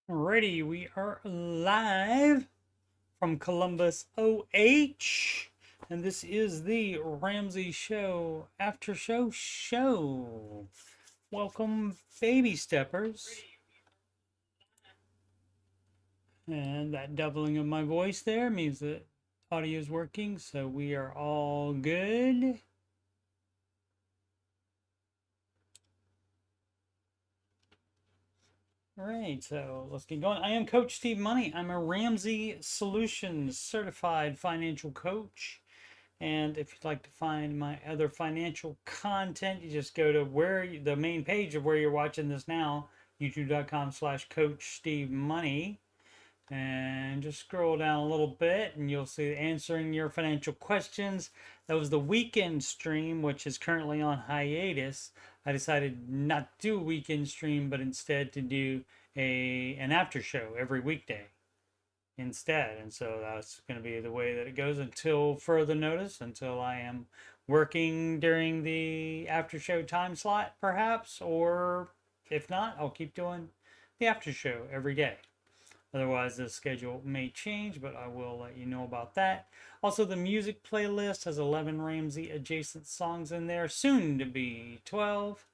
Alrighty, we are live from Columbus, OH, and this is the Ramsey Show Aftershow. Welcome, baby steppers. And that doubling of my voice there means that audio is working, so we are all good. All right, so let's get going. I am Coach Steve Money. I'm a Ramsey Solutions certified financial coach. And if you'd like to find my other financial content, you just go to the main page of where you're watching this now, youtube.com/Coach Steve Money, and just scroll down a little bit and you'll see answering your financial questions. That was the weekend stream, which is currently on hiatus. I decided not to do a weekend stream, but instead to do an after show every weekday instead. And so that's going to be the way that it goes until further notice, until I am working during the after show time slot, perhaps, or if not, I'll keep doing the after show every day. Otherwise, the schedule may change, but I will let you know about that. Also, the music playlist has 11 Ramsey adjacent songs in there, soon to be 12.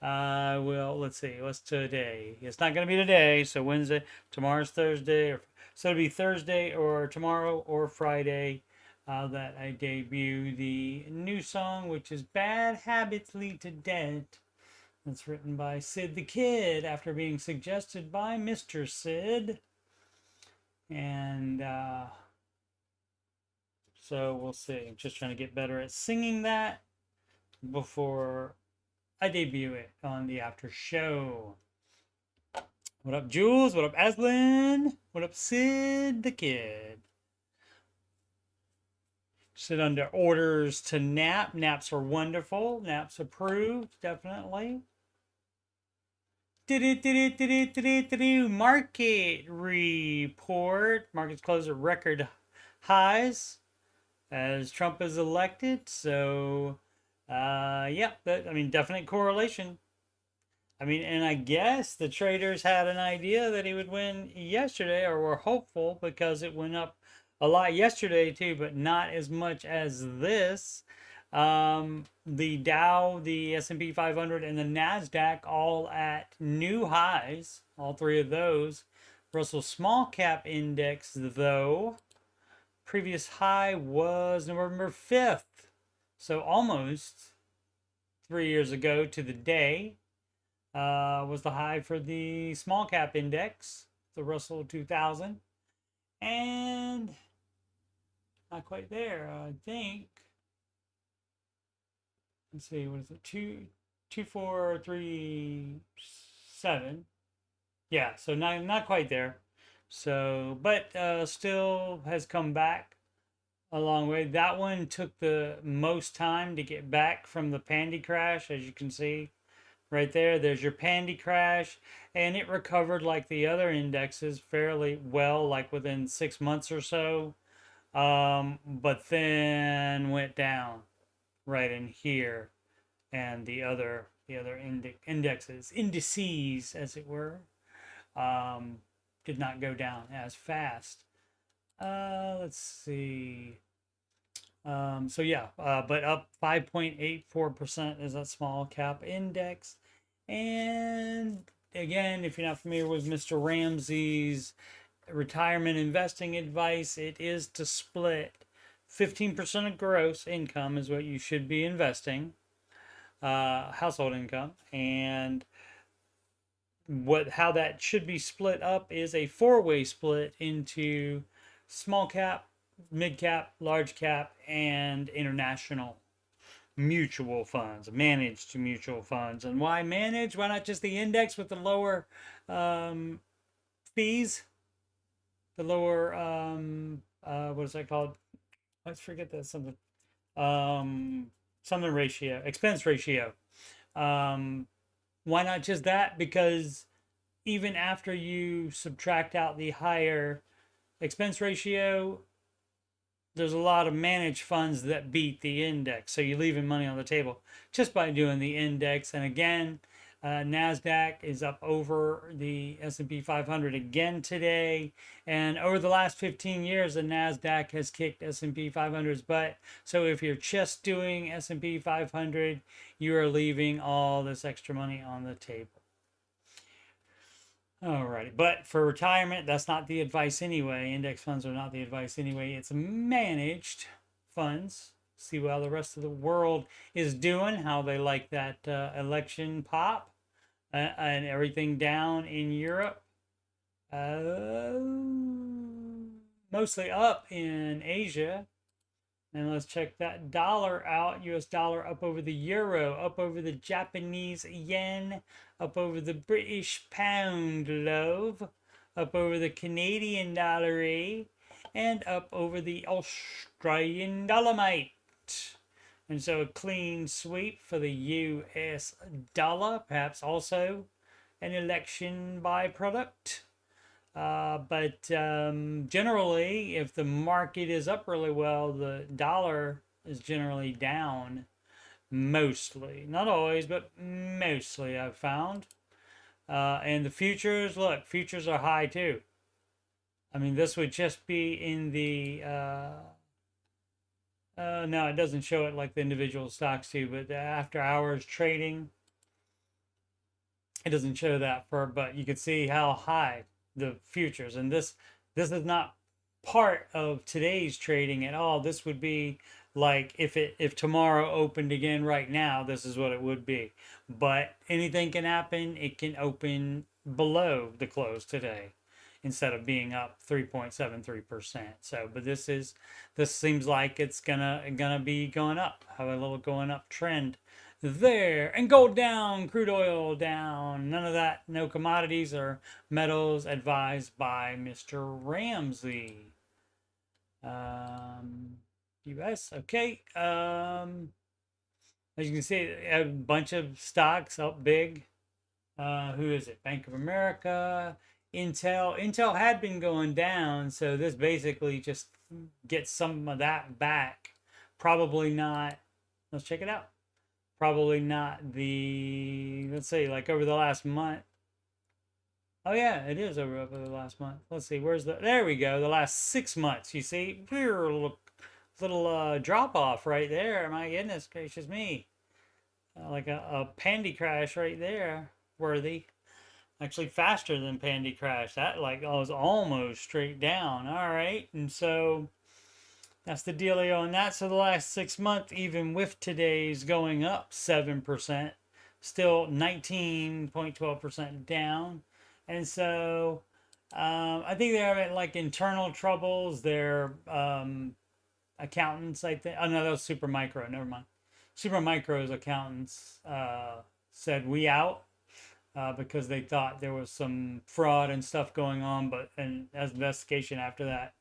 Let's see, what's today? It's not going to be today, so Wednesday, tomorrow's Thursday, so it'll be Thursday or tomorrow or Friday that I debut the new song, which is Bad Habits Lead to Debt. It's written by Sid the Kid after being suggested by Mr. Sid. And so we'll see. I'm just trying to get better at singing that before I debut it on the after show. What up, Jules? What up, Aslan? What up, Sid the Kid? Sit under orders to nap. Naps are wonderful. Naps approved, definitely. Market report. Markets closed at record highs as Trump is elected. So, yeah, definite correlation. And I guess the traders had an idea that he would win yesterday, or were hopeful, because it went up a lot yesterday too, but not as much as this. The Dow, the S&P 500, and the NASDAQ all at new highs, all three of those. Russell Small Cap Index, though, previous high was November 5th, so almost 3 years ago to the day, was the high for the Small Cap Index, the Russell 2000, and not quite there, I think. Let's see, what is it? 2437. Yeah, so not quite there. So, but still has come back a long way. That one took the most time to get back from the pandy crash, as you can see right there. There's your pandy crash, and it recovered like the other indexes fairly well, like within 6 months or so. But then went down right in here, and the other indices, as it were, did not go down as fast. Let's see. So yeah, but up 5.84% is that small cap index. And again, if you're not familiar with Mr. Ramsey's retirement investing advice, it is to split 15% of gross income is what you should be investing, household income, and how that should be split up is a four-way split into small cap, mid cap, large cap, and international mutual funds, managed mutual funds. And why manage? Why not just the index with the lower fees? The lower what is that called? Let's forget that something. Something ratio, expense ratio. Why not just that? Because even after you subtract out the higher expense ratio, there's a lot of managed funds that beat the index. So you're leaving money on the table just by doing the index. And again, NASDAQ is up over the S&P 500 again today. And over the last 15 years, the NASDAQ has kicked S&P 500's butt. So if you're just doing S&P 500, you are leaving all this extra money on the table. Alrighty, but for retirement, that's not the advice anyway. Index funds are not the advice anyway. It's managed funds. See how the rest of the world is doing, how they like that election pop, and everything down in Europe. Mostly up in Asia. And let's check that dollar out. US dollar up over the euro, up over the Japanese yen, up over the British pound, love, up over the Canadian dollar, and up over the Australian dollarmite. And so a clean sweep for the US dollar, perhaps also an election byproduct. But generally, if the market is up really well, the dollar is generally down, mostly. Not always, but mostly, I've found. And the futures, look, futures are high too. I mean, this would just be in the... no, it doesn't show it like the individual stocks do, but the after hours trading, it doesn't show that but you can see how high the futures, and this is not part of today's trading at all. This would be like if tomorrow opened again right now, this is what it would be. But anything can happen. It can open below the close today instead of being up 3.73%. So, but this seems like it's gonna be going up, have a little going up trend there. And gold down, crude oil down, none of that, no commodities or metals advised by Mr. Ramsey. US, okay. As you can see, a bunch of stocks up big. Who is it? Bank of America, Intel had been going down, so this basically just gets some of that back. Probably not, let's check it out. Probably not let's see, like over the last month. Oh yeah, it is over the last month. Let's see, there we go, the last 6 months, you see, a little drop off right there. My goodness gracious me. Like a pandy crash right there, worthy. Actually faster than pandy crash. That was almost straight down. All right, and so that's the dealio on that. So the last 6 months, even with today's going up 7%, still 19.12% down. And so I think they're having like internal troubles. Their accountants, I think. Oh no, that was Supermicro. Never mind. Supermicro's accountants said we out because they thought there was some fraud and stuff going on, but an investigation after that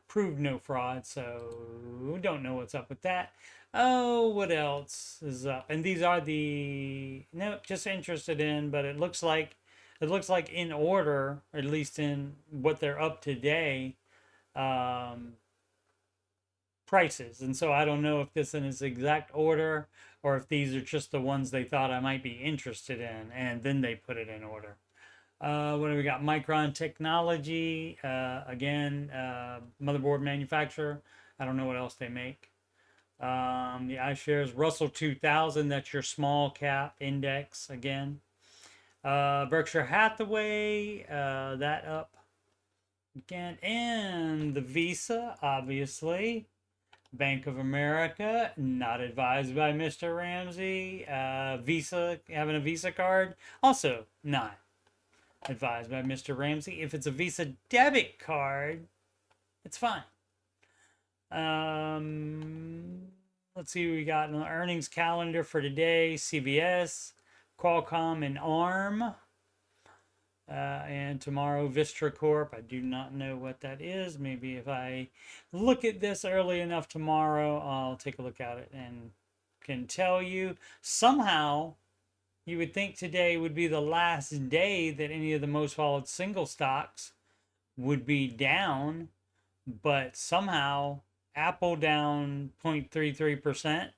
proved no fraud, so don't know what's up with that. Oh, what else is up? And these are just interested in, but it looks like in order, or at least in what they're up today, prices. And so I don't know if this is exact order or if these are just the ones they thought I might be interested in, and then they put it in order. What do we got? Micron Technology, again, motherboard manufacturer. I don't know what else they make. The iShares Russell 2000, that's your small cap index again. Berkshire Hathaway, that up again. And the Visa, obviously. Bank of America, not advised by Mr. Ramsey. Visa, having a Visa card, also not advised by Mr. Ramsey. If it's a Visa debit card, it's fine. Let's see what we got in the earnings calendar for today. CVS, Qualcomm, and ARM. And tomorrow, Vistra Corp. I do not know what that is. Maybe if I look at this early enough tomorrow, I'll take a look at it and can tell you. Somehow, you would think today would be the last day that any of the most followed single stocks would be down, but somehow Apple down 0.33%.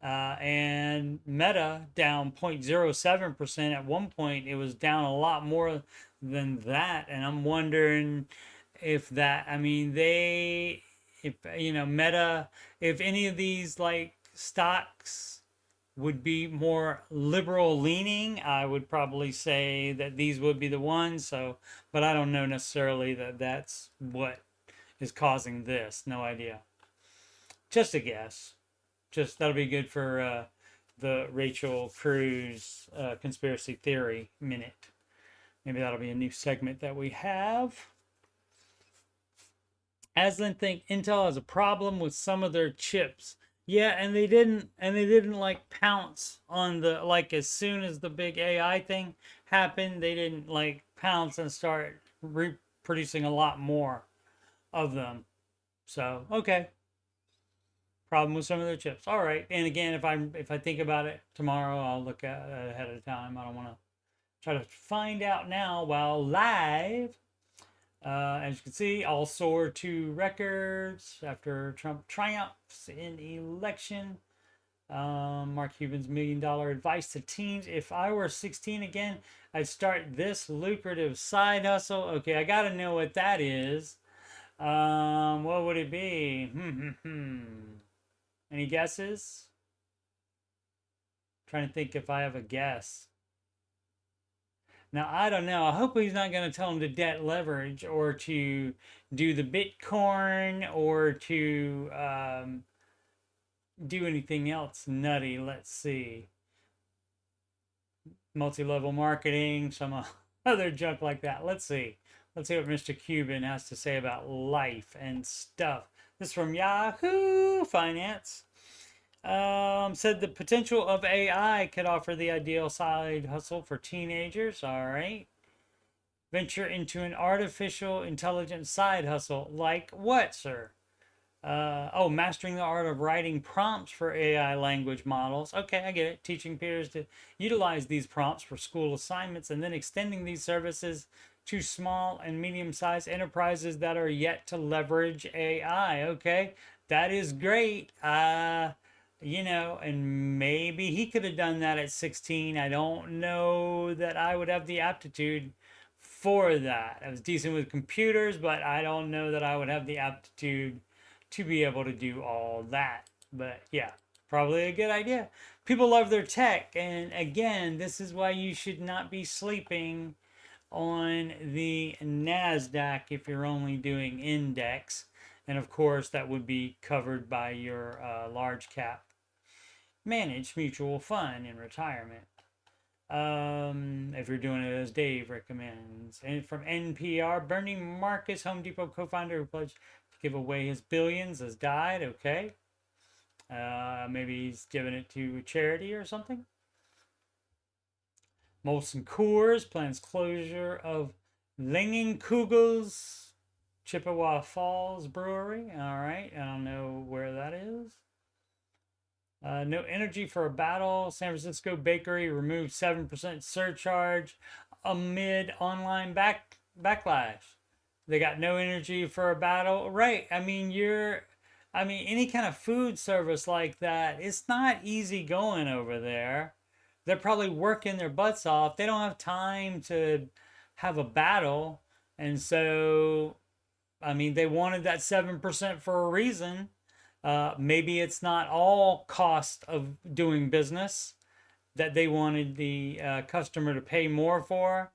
And Meta down 0.07%. At one point, it was down a lot more than that. And I'm wondering if that, I mean, if, Meta, if any of these like stocks would be more liberal leaning, I would probably say that these would be the ones. So, but I don't know necessarily that that's what is causing this. No idea. Just a guess. Just that'll be good for the Rachel Cruz conspiracy theory minute. Maybe that'll be a new segment that we have. Aslan think Intel has a problem with some of their chips. Yeah, and they didn't like pounce on the, like, as soon as the big AI thing happened, they didn't like pounce and start reproducing a lot more of them. So, okay. Problem with some of their chips. All right. And again, if I think about it tomorrow, I'll look at it ahead of time. I don't want to try to find out now while live. As you can see, all soared to records after Trump triumphs in election. Mark Cuban's $1 million advice to teens. If I were 16 again, I'd start this lucrative side hustle. Okay, I got to know what that is. What would it be? Any guesses? Trying to think if I have a guess. Now, I don't know. I hope he's not going to tell him to debt leverage or to do the Bitcoin or to do anything else nutty. Let's see. Multi-level marketing, some other junk like that. Let's see. Let's see what Mr. Cuban has to say about life and stuff. This is from Yahoo Finance. Said the potential of AI could offer the ideal side hustle for teenagers. All right. Venture into an artificial intelligence side hustle. Like what, sir? Mastering the art of writing prompts for AI language models. Okay, I get it. Teaching peers to utilize these prompts for school assignments and then extending these services to small and medium-sized enterprises that are yet to leverage AI. Okay, that is great. And maybe he could have done that at 16. I don't know that I would have the aptitude for that. I was decent with computers, but I don't know that I would have the aptitude to be able to do all that. But yeah, probably a good idea. People love their tech. And again, this is why you should not be sleeping on the NASDAQ if you're only doing index. And of course, that would be covered by your large cap managed mutual fund in retirement. If you're doing it as Dave recommends. And from NPR, Bernie Marcus, Home Depot co-founder who pledged to give away his billions, has died. Okay. Maybe he's giving it to charity or something. Molson Coors plans closure of Langenkugel's Chippewa Falls Brewery. All right. I don't know where that is. No energy for a battle. San Francisco bakery removed 7% surcharge amid online backlash. They got no energy for a battle. Right. I mean, any kind of food service like that, it's not easy going over there. They're probably working their butts off. They don't have time to have a battle. And so, I mean, they wanted that 7% for a reason. Maybe it's not all cost of doing business that they wanted the customer to pay more for.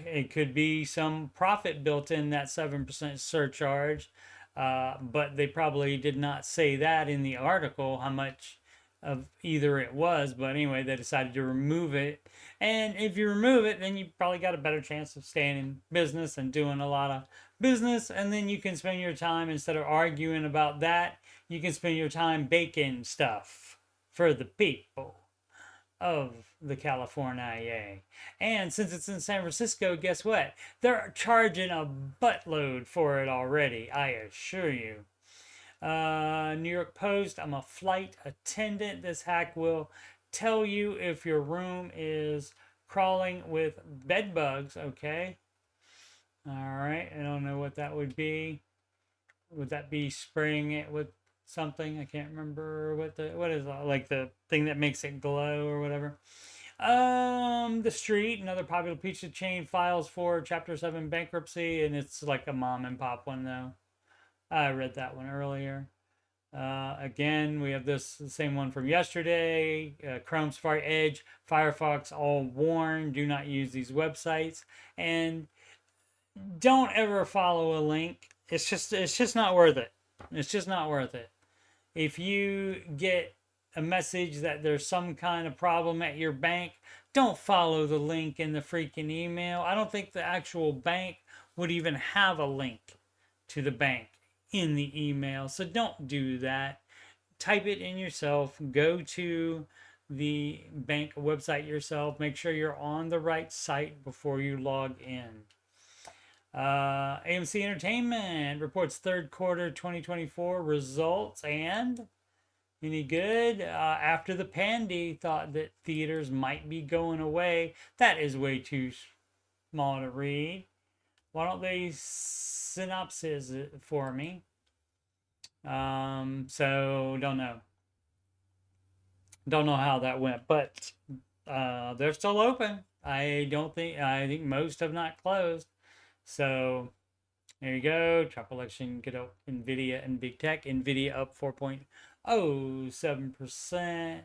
It could be some profit built in that 7% surcharge, but they probably did not say that in the article, how much of either it was. But anyway, they decided to remove it. And if you remove it, then you probably got a better chance of staying in business and doing a lot of business. And then you can spend your time, instead of arguing about that, you can spend your time baking stuff for the people of the California. And since it's in San Francisco, guess what? They're charging a buttload for it already, I assure you. New York Post, I'm a flight attendant. This hack will tell you if your room is crawling with bed bugs. Okay. All right. I don't know what that would be. Would that be spraying it with something. I can't remember what is like the thing that makes it glow or whatever. The Street, another popular pizza chain, files for Chapter 7 bankruptcy, and it's like a mom and pop one though. I read that one earlier. Again, we have this the same one from yesterday. Chrome, Safari, Edge, Firefox, all warned, do not use these websites, and don't ever follow a link. It's just not worth it. It's just not worth it. If you get a message that there's some kind of problem at your bank, don't follow the link in the freaking email. I don't think the actual bank would even have a link to the bank in the email, so don't do that. Type it in yourself. Go to the bank website yourself. Make sure you're on the right site before you log in. AMC Entertainment reports third quarter 2024 results, and any good? After the pandy thought that theaters might be going away. That is way too small to read. Why don't they synopsis it for me? So don't know how that went, but they're still open. I think most have not closed. So there you go. Top election, good old NVIDIA and big tech. NVIDIA up 4.07%.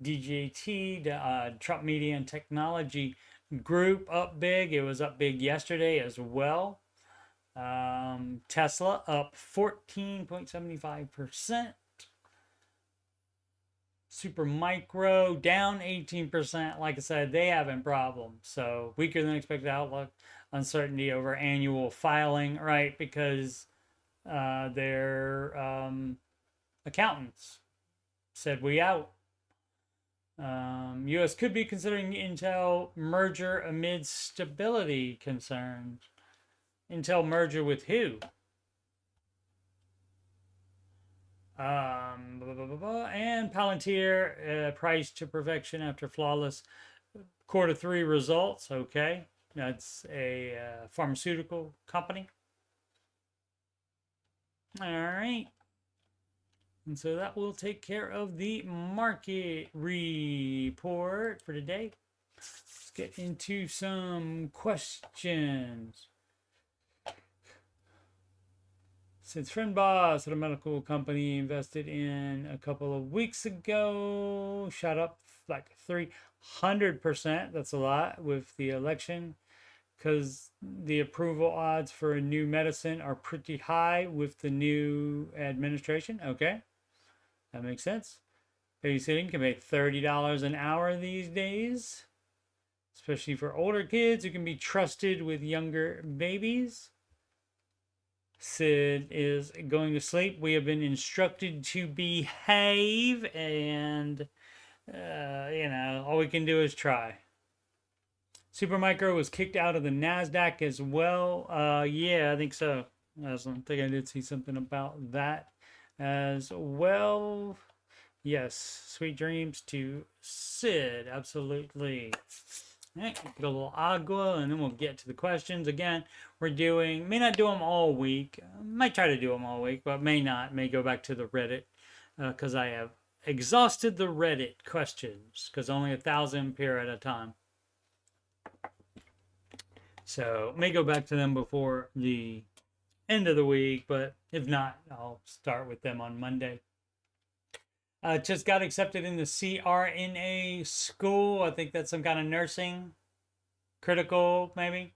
DJT, Trump Media and Technology Group up big. It was up big yesterday as well. Tesla up 14.75%. Supermicro down 18%. Like I said, they having problems. So weaker than expected outlook, uncertainty over annual filing, right? Because their accountants said we out. U.S. could be considering Intel merger amid stability concerns. Intel merger with who? And Palantir priced to perfection after flawless quarter 3 results. Okay, that's a pharmaceutical company. All right, and so that will take care of the market report for today. Let's get into some questions. Since friend boss at a medical company invested in a couple of weeks ago, shot up like 300%. That's a lot with the election, because the approval odds for a new medicine are pretty high with the new administration. Okay, that makes sense. Babysitting can make $30 an hour these days, especially for older kids who can be trusted with younger babies. Sid is going to sleep. We have been instructed to behave, and all we can do is try. Supermicro was kicked out of the NASDAQ as well. Yeah, I think so. I think I did see something about that as well. Yes, sweet dreams to Sid. Absolutely. All right, get a little agua, and then we'll get to the questions. Again, may not do them all week. Might try to do them all week, but may not. May go back to the Reddit, because I have exhausted the Reddit questions, because only 1,000 appear at a time. So may go back to them before the end of the week, but if not, I'll start with them on Monday. Just got accepted in the CRNA school. I think that's some kind of nursing, critical maybe.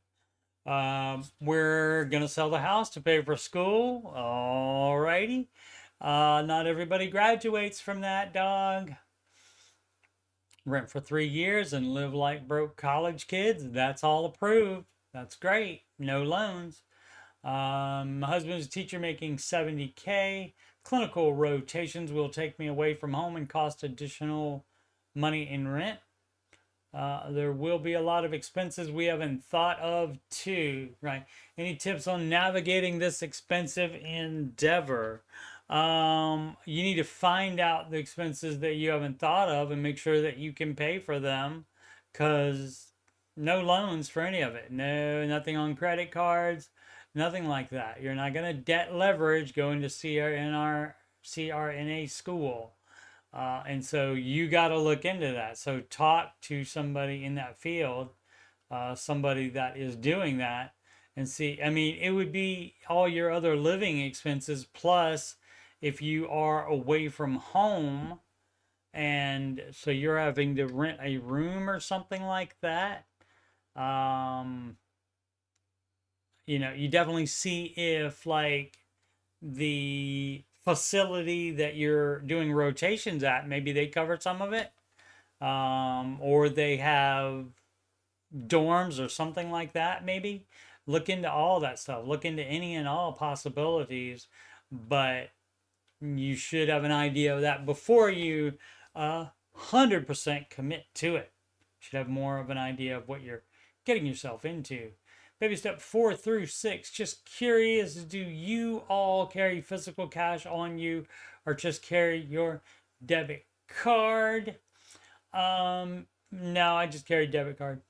We're gonna sell the house to pay for school. Alrighty. Not everybody graduates from that, dog. Rent for 3 years and live like broke college kids. That's all approved. That's great. No loans. My husband's a teacher making $70K. Clinical rotations will take me away from home and cost additional money in rent. There will be a lot of expenses we haven't thought of too, right? Any tips on navigating this expensive endeavor? You need to find out the expenses that you haven't thought of and make sure that you can pay for them, because no loans for any of it. No, nothing on credit cards. Nothing like that. You're not going to debt leverage going to CRNA school. And so you got to look into that. So talk to somebody in that field, somebody that is doing that, and see. I mean, it would be all your other living expenses plus if you are away from home and so you're having to rent a room or something like that. Um, you definitely see if like the facility that you're doing rotations at, maybe they cover some of it, or they have dorms or something like that. Maybe look into all that stuff. Look into any and all possibilities, but you should have an idea of that before you 100% commit to it. You should have more of an idea of what you're getting yourself into. Baby step 4 through 6. Just curious, do you all carry physical cash on you or just carry your debit card? No, I just carry debit card.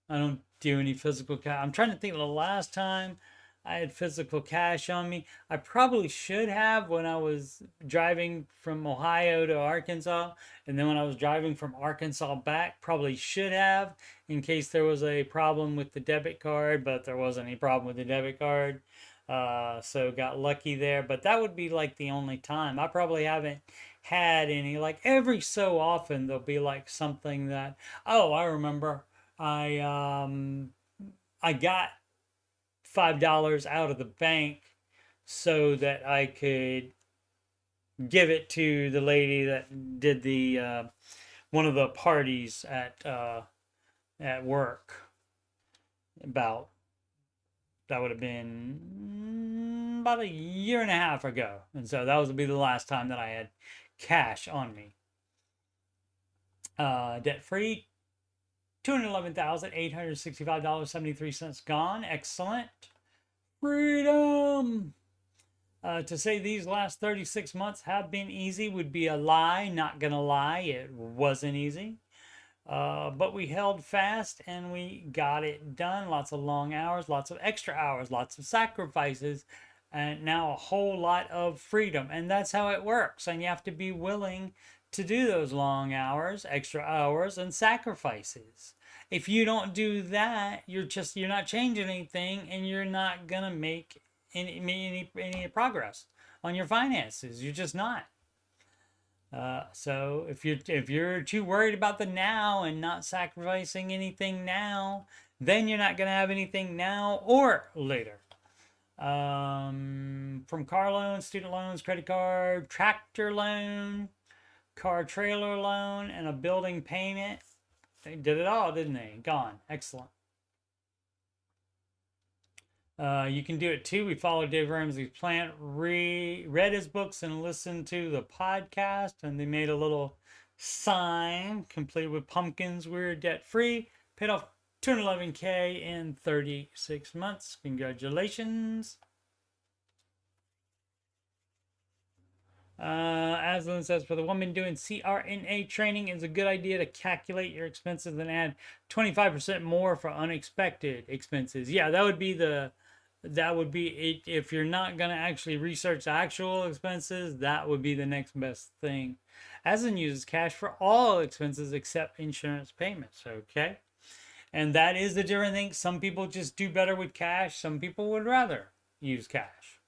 I don't do any physical cash. I'm trying to think of the last time I had physical cash on me. I probably should have when I was driving from Ohio to Arkansas. And then when I was driving from Arkansas back, probably should have in case there was a problem with the debit card, but there wasn't any problem with the debit card. So got lucky there. But that would be like the only time. I probably haven't had any. Like every so often there'll be like something that, oh, I remember I got $5 out of the bank so that I could give it to the lady that did the one of the parties at work. About that would have been about a year and a half ago, and so that would be the last time that I had cash on me. Debt free. $211,865.73 gone. Excellent. Freedom. To say these last 36 months have been easy would be a lie. Not gonna lie, it wasn't easy. But we held fast and we got it done. Lots of long hours, lots of extra hours, lots of sacrifices, and now a whole lot of freedom. And that's how it works. And you have to be willing to do those long hours, extra hours, and sacrifices. If you don't do that, you're not changing anything, and you're not gonna make any progress on your finances. You're just not. So if you're too worried about the now and not sacrificing anything now, then you're not gonna have anything now or later. From car loans, student loans, credit card, tractor loan, car trailer loan, and a building payment. They did it all, didn't they? Gone. Excellent. You can do it too. We followed Dave Ramsey's plan, read his books, and listened to the podcast. And they made a little sign, complete with pumpkins. We're debt free. Paid off $211K in 36 months. Congratulations. Aslan says, for the woman doing CRNA training, it's a good idea to calculate your expenses and add 25% more for unexpected expenses. Yeah, that would be it. If you're not going to actually research actual expenses, that would be the next best thing. Aslan uses cash for all expenses except insurance payments. Okay. And that is the different thing. Some people just do better with cash. Some people would rather use cash.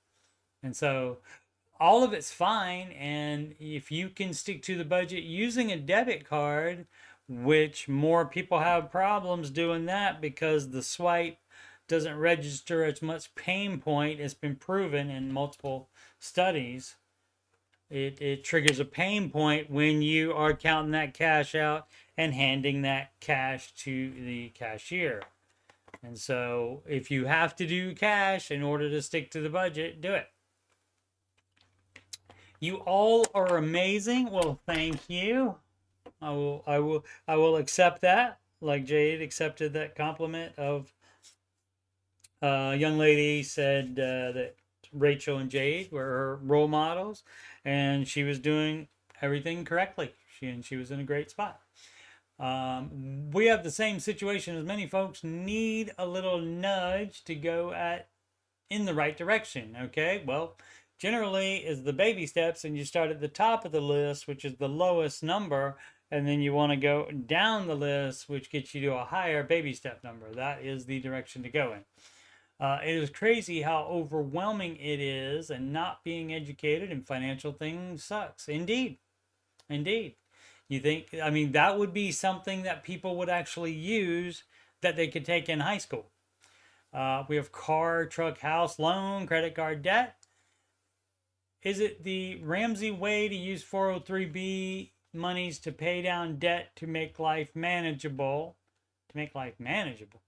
And so all of it's fine. And if you can stick to the budget using a debit card, which more people have problems doing that because the swipe doesn't register as much pain point. It's been proven in multiple studies. It triggers a pain point when you are counting that cash out and handing that cash to the cashier. And so if you have to do cash in order to stick to the budget, do it. You all are amazing. Well, thank you. I will accept that. Like Jade accepted that compliment of young lady said that Rachel and Jade were her role models, and she was doing everything correctly. She was in a great spot. We have the same situation as many folks need a little nudge to go at in the right direction. Okay, well, generally is the baby steps, and you start at the top of the list, which is the lowest number, and then you want to go down the list, which gets you to a higher baby step number. That is the direction to go in. It is crazy how overwhelming it is, and not being educated in financial things sucks. Indeed. Indeed. You think, I mean, that would be something that people would actually use that they could take in high school. We have car, truck, house loan, credit card debt. Is it the Ramsey way to use 403b monies to pay down debt to make life manageable? To make life manageable.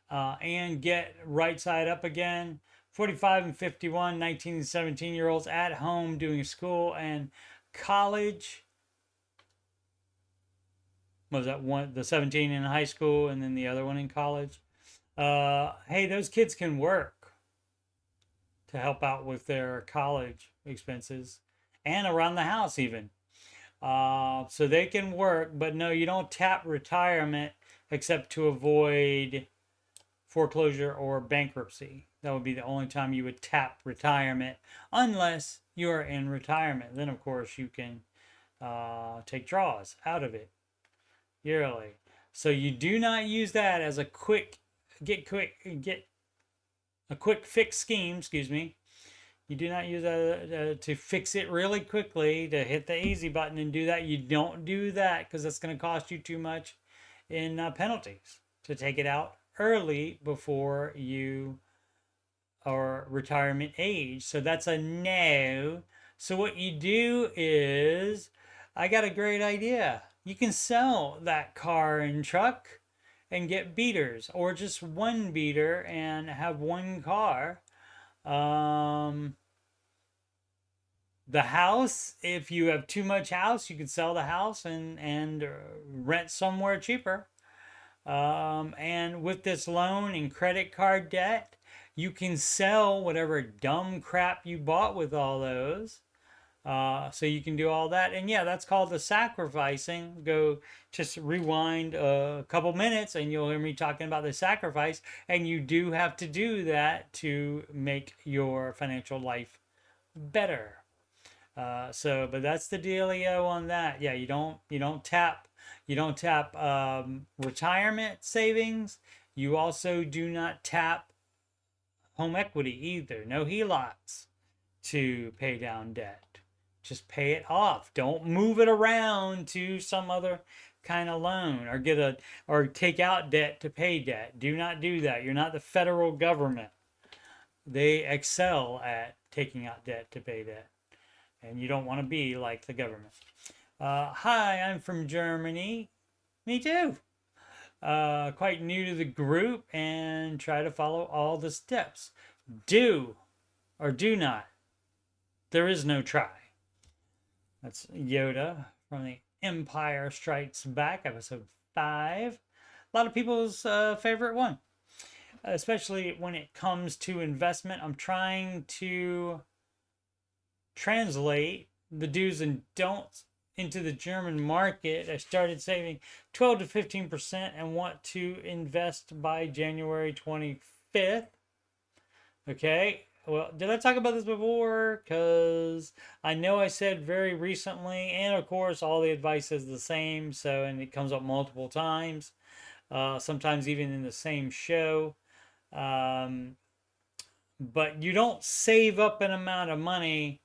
And get right side up again. 45 and 51, 19 and 17-year-olds at home doing school and college. Was that one, the 17 in high school and then the other one in college? Hey, those kids can work to help out with their college expenses and around the house even. So they can work, but no, you don't tap retirement except to avoid foreclosure or bankruptcy. That would be the only time you would tap retirement, unless you're in retirement. Then, of course, you can take draws out of it yearly. So you do not use that as a quick fix scheme. Excuse me. You do not use that to fix it really quickly, to hit the easy button and do that. You don't do that because that's going to cost you too much in penalties to take it out early before you are retirement age. So that's a no. So what you do is, I got a great idea. You can sell that car and truck and get beaters, or just one beater and have one car. The house, if you have too much house, you can sell the house and rent somewhere cheaper. And with this loan and credit card debt, you can sell whatever dumb crap you bought with all those. So you can do all that. And yeah, that's called the sacrificing. Go just rewind a couple minutes and you'll hear me talking about the sacrifice. And you do have to do that to make your financial life better. But that's the dealio on that. Yeah, you don't tap retirement savings. You also do not tap home equity either. No HELOCs to pay down debt. Just pay it off. Don't move it around to some other kind of loan or take out debt to pay debt. Do not do that. You're not the federal government. They excel at taking out debt to pay debt. And you don't want to be like the government. Hi, I'm from Germany. Me too. Quite new to the group and try to follow all the steps. Do or do not. There is no try. That's Yoda from the Empire Strikes Back, episode 5. A lot of people's favorite one. Especially when it comes to investment. I'm trying to translate the do's and don'ts into the German market. I started saving 12 to 15% and want to invest by January 25th. Okay. Well, did I talk about this before? Because I know I said very recently, and of course all the advice is the same, so, and it comes up multiple times, sometimes even in the same show. But you don't save up an amount of money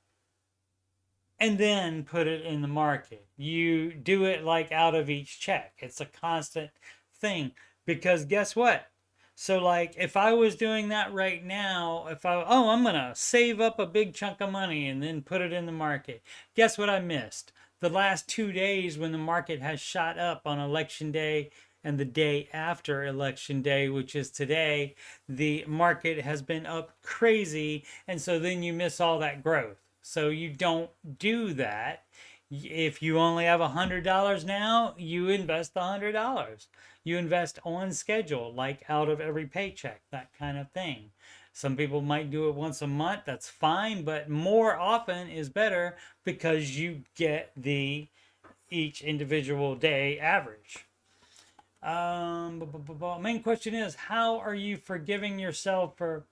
and then put it in the market. You do it like out of each check. It's a constant thing, because guess what? So like if I was doing that right now, I'm going to save up a big chunk of money and then put it in the market. Guess what I missed? The last 2 days when the market has shot up on election day and the day after election day, which is today, the market has been up crazy. And so then you miss all that growth. So you don't do that. If you only have $100 now, you invest $100. You invest on schedule, like out of every paycheck, that kind of thing. Some people might do it once a month. That's fine, but more often is better because you get the each individual day average. Main question is, how are you forgiving yourself for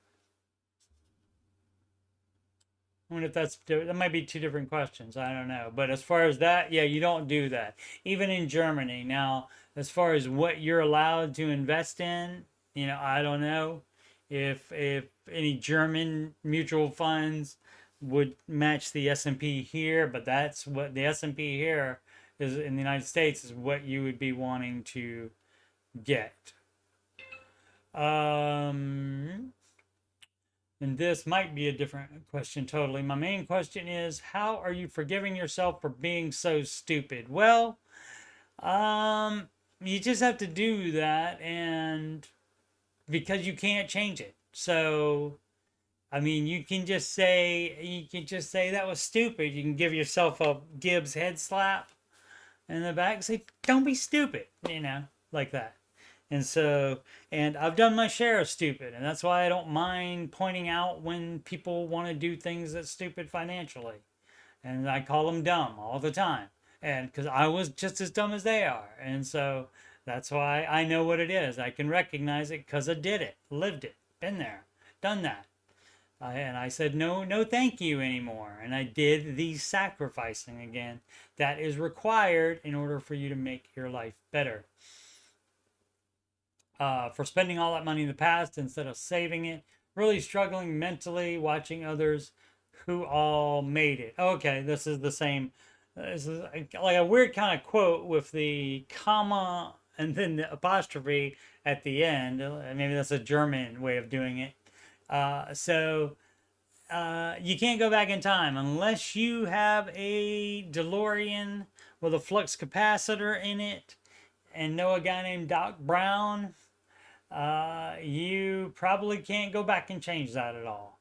I wonder if that might be two different questions. I don't know. But as far as that, yeah, you don't do that. Even in Germany. Now, as far as what you're allowed to invest in, I don't know if any German mutual funds would match the S&P here, but that's what the S&P here is in the United States is what you would be wanting to get. And this might be a different question totally. My main question is, how are you forgiving yourself for being so stupid? Well, you just have to do that, and because you can't change it. So, I mean, you can just say that was stupid. You can give yourself a Gibbs head slap in the back, say, don't be stupid, like that. And so, and I've done my share of stupid, and that's why I don't mind pointing out when people want to do things that's stupid financially. And I call them dumb all the time. And because I was just as dumb as they are. And so that's why I know what it is. I can recognize it because I did it, lived it, been there, done that. And I said, no, no, thank you anymore. And I did the sacrificing again that is required in order for you to make your life better. For spending all that money in the past instead of saving it, really struggling mentally, watching others who all made it. Okay, this is the same. This is like a weird kind of quote with the comma and then the apostrophe at the end. Maybe that's a German way of doing it. So you can't go back in time unless you have a DeLorean with a flux capacitor in it and know a guy named Doc Brown. You probably can't go back and change that at all.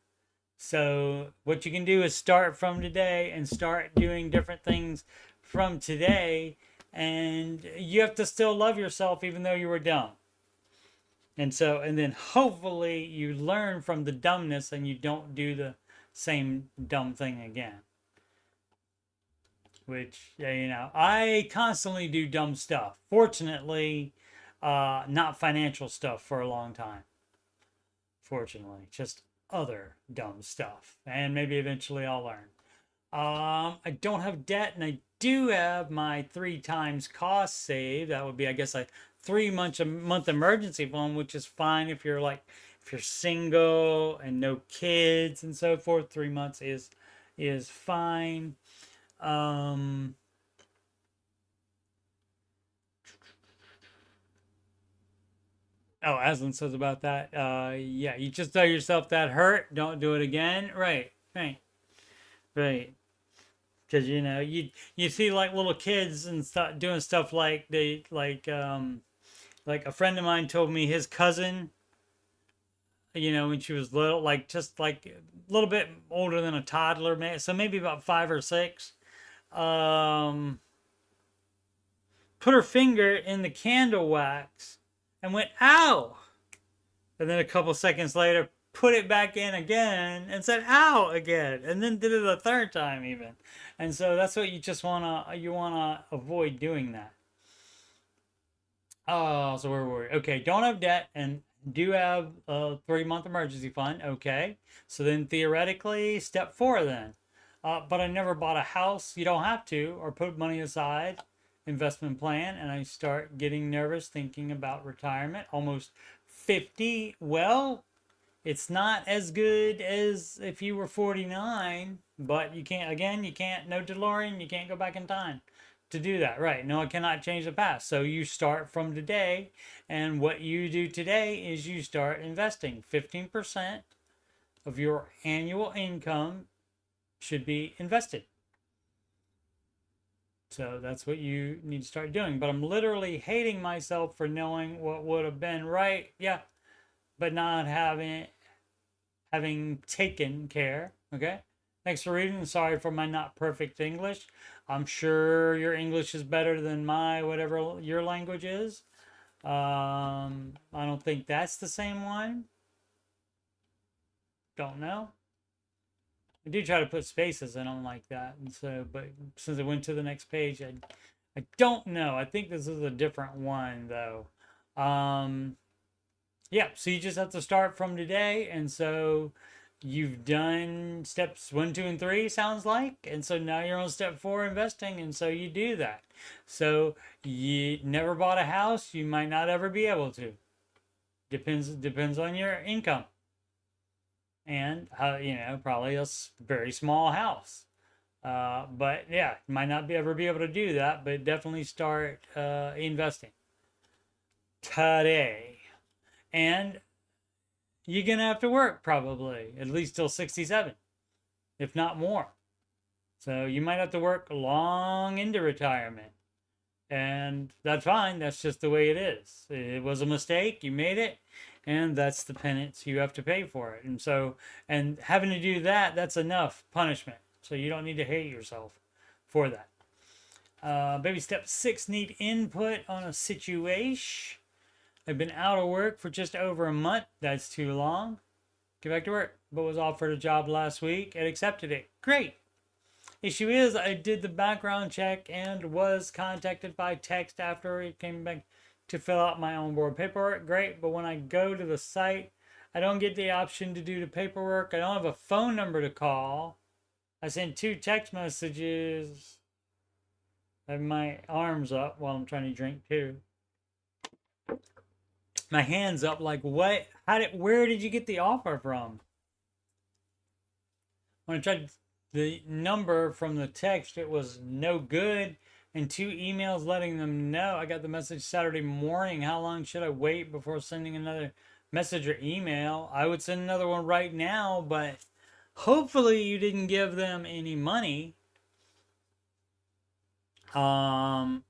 So what you can do is start from today and start doing different things from today. And you have to still love yourself even though you were dumb. And then hopefully you learn from the dumbness and you don't do the same dumb thing again. Which, I constantly do dumb stuff. Fortunately, not financial stuff for a long time. Fortunately, just other dumb stuff. And maybe eventually I'll learn. I don't have debt, and I do have my 3 times cost saved. That would be, I guess, a 3-month emergency fund, which is fine if you're single and no kids and so forth. 3 months is fine. Oh, Aslan says about that. Yeah, you just tell yourself that hurt. Don't do it again. Right. Because you see like little kids and stuff doing stuff like a friend of mine told me his cousin, when she was little, just a little bit older than a toddler, so maybe about 5 or 6, put her finger in the candle wax and went, ow! And then a couple seconds later, put it back in again and said, ow, again. And then did it a 3rd time even. And so that's what you just want to avoid doing that. Oh, so where were we? Okay, don't have debt and do have a 3-month emergency fund. Okay. So then theoretically, step 4 then. But I never bought a house. You don't have to, or put money aside. Investment plan, and I start getting nervous thinking about retirement. Almost 50. Well, it's not as good as if you were 49, but you can't, no DeLorean, you can't go back in time to do that. Right. No, I cannot change the past. So you start from today, and what you do today is you start investing. 15% of your annual income should be invested. So that's what you need to start doing. But I'm literally hating myself for knowing what would have been right. Yeah. But not having taken care. Okay. Thanks for reading. Sorry for my not perfect English. I'm sure your English is better than my whatever your language is. I don't think that's the same one. Don't know. I do try to put spaces in them like that, and so, but since it went to the next page, I don't know. I think this is a different one though. Yeah, so you just have to start from today, and so you've done steps 1, 2, and 3, sounds like, and so now you're on step 4, investing, and so you do that. So you never bought a house, you might not ever be able to. Depends on your income, and how, probably a very small house. But yeah, might not ever be able to do that, but definitely start investing today. And you're gonna have to work probably at least till 67, if not more. So you might have to work long into retirement, and that's fine. That's just the way it is. It was a mistake. You made it, and that's the penance you have to pay for it. And so, and having to do that, that's enough punishment. So you don't need to hate yourself for that. Baby step 6, need input on a situation. I've been out of work for just over a month. That's too long. Get back to work, but was offered a job last week and accepted it. Great. Issue is, I did the background check and was contacted by text after it came back to fill out my onboard paperwork. Great, but when I go to the site, I don't get the option to do the paperwork. I don't have a phone number to call. I sent 2 text messages. I have my arms up while I'm trying to drink too. My hands up, like, what? Where did you get the offer from? When I tried the number from the text, it was no good, and 2 emails letting them know. I got the message Saturday morning. How long should I wait before sending another message or email? I would send another one right now, but hopefully you didn't give them any money to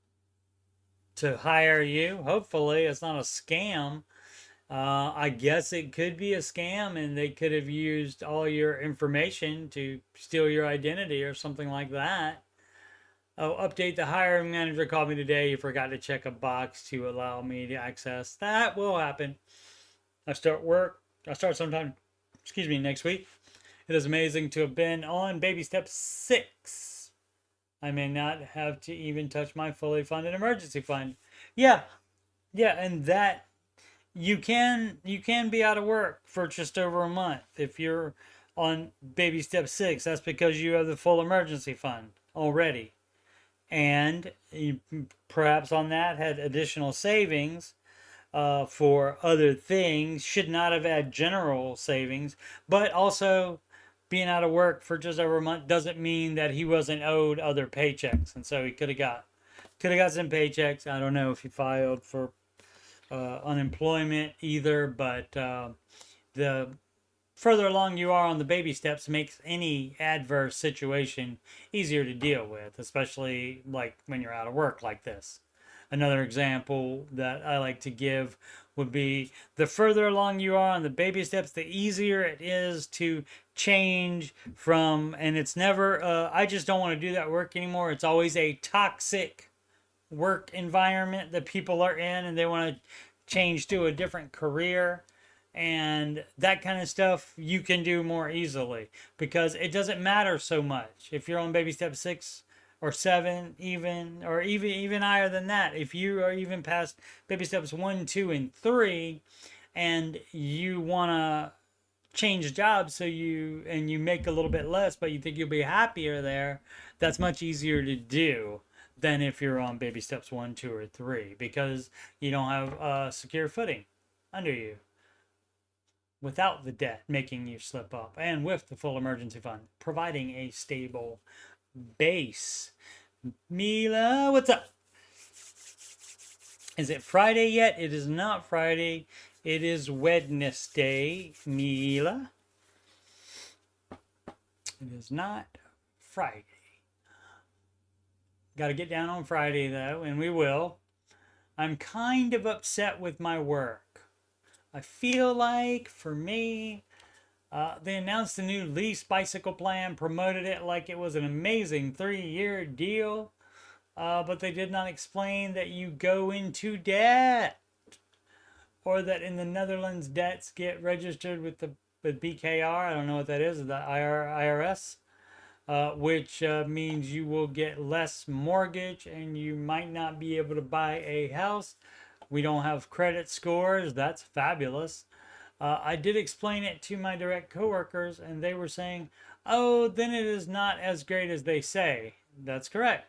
hire you. Hopefully it's not a scam. I guess it could be a scam, and they could have used all your information to steal your identity or something like that. Oh, update, the hiring manager called me today. You forgot to check a box to allow me to access. That will happen. I start sometime, next week. It is amazing to have been on baby step 6. I may not have to even touch my fully funded emergency fund. Yeah, and that you can be out of work for just over a month if you're on baby step 6. That's because you have the full emergency fund already, and you perhaps on that had additional savings for other things. Should not have had general savings, but also being out of work for just over a month doesn't mean that he wasn't owed other paychecks, and so he could have got some paychecks. I don't know if he filed for unemployment either, but the further along you are on the baby steps makes any adverse situation easier to deal with, especially like when you're out of work like this. Another example that I like to give would be, the further along you are on the baby steps, the easier it is to change from, and it's never, I just don't want to do that work anymore. It's always a toxic work environment that people are in, and they want to change to a different career. And that kind of stuff you can do more easily, because it doesn't matter so much if you're on baby step 6 or 7, even higher than that. If you are even past baby steps 1, 2, and 3, and you want to change jobs, so you make a little bit less, but you think you'll be happier there, that's much easier to do than if you're on baby steps 1, 2, or 3, because you don't have a secure footing under you, without the debt making you slip up, and with the full emergency fund providing a stable base. Mila, what's up? Is it Friday yet? It is not Friday. It is Wednesday, Mila. It is not Friday. Got to get down on Friday, though, and we will. I'm kind of upset with my work. I feel like, for me, they announced a new lease bicycle plan, promoted it like it was an amazing 3-year deal, but they did not explain that you go into debt, or that in the Netherlands debts get registered with BKR. I don't know what that is, the IRS, which means you will get less mortgage and you might not be able to buy a house. We don't have credit scores. That's fabulous. I did explain it to my direct coworkers, and they were saying, "Oh, then it is not as great as they say." That's correct.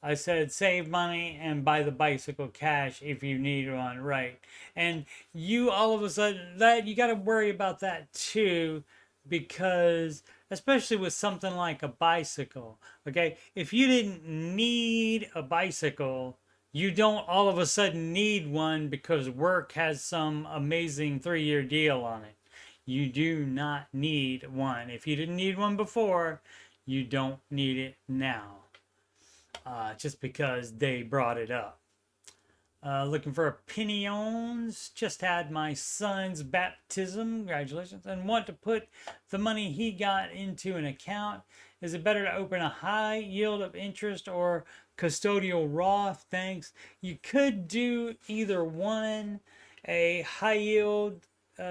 I said save money and buy the bicycle cash if you need one, right? And you all of a sudden that you got to worry about that too, because especially with something like a bicycle, okay? If you didn't need a bicycle, you don't all of a sudden need one because work has some amazing 3-year deal on it. You do not need one. If you didn't need one before, you don't need it now. Just because they brought it up. Looking for opinions. Just had my son's baptism. Congratulations. And want to put the money he got into an account. Is it better to open a high yield of interest or custodial Roth? Thanks. You could do either one. A high yield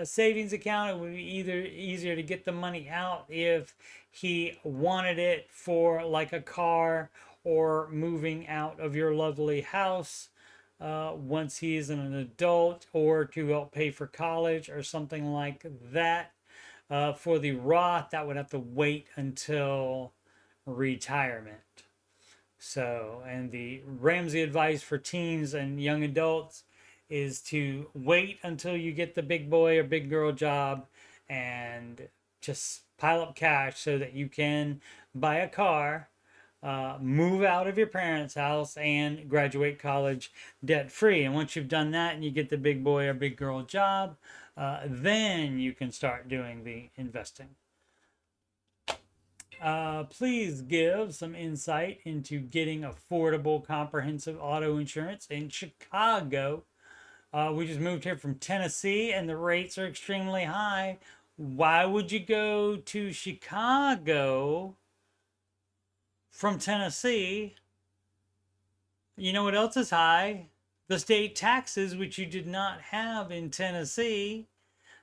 savings account, it would be either easier to get the money out if he wanted it for like a car or moving out of your lovely house once he's an adult, or to help pay for college or something like that. For the Roth, that would have to wait until retirement. So, and the Ramsey advice for teens and young adults is to wait until you get the big boy or big girl job and just pile up cash so that you can buy a car, move out of your parents' house, and graduate college debt free. And once you've done that and you get the big boy or big girl job, then you can start doing the investing. Please give some insight into getting affordable comprehensive auto insurance in Chicago. We just moved here from Tennessee and the rates are extremely high. Why would you go to Chicago from Tennessee? You know what else is high? The state taxes, which you did not have in Tennessee.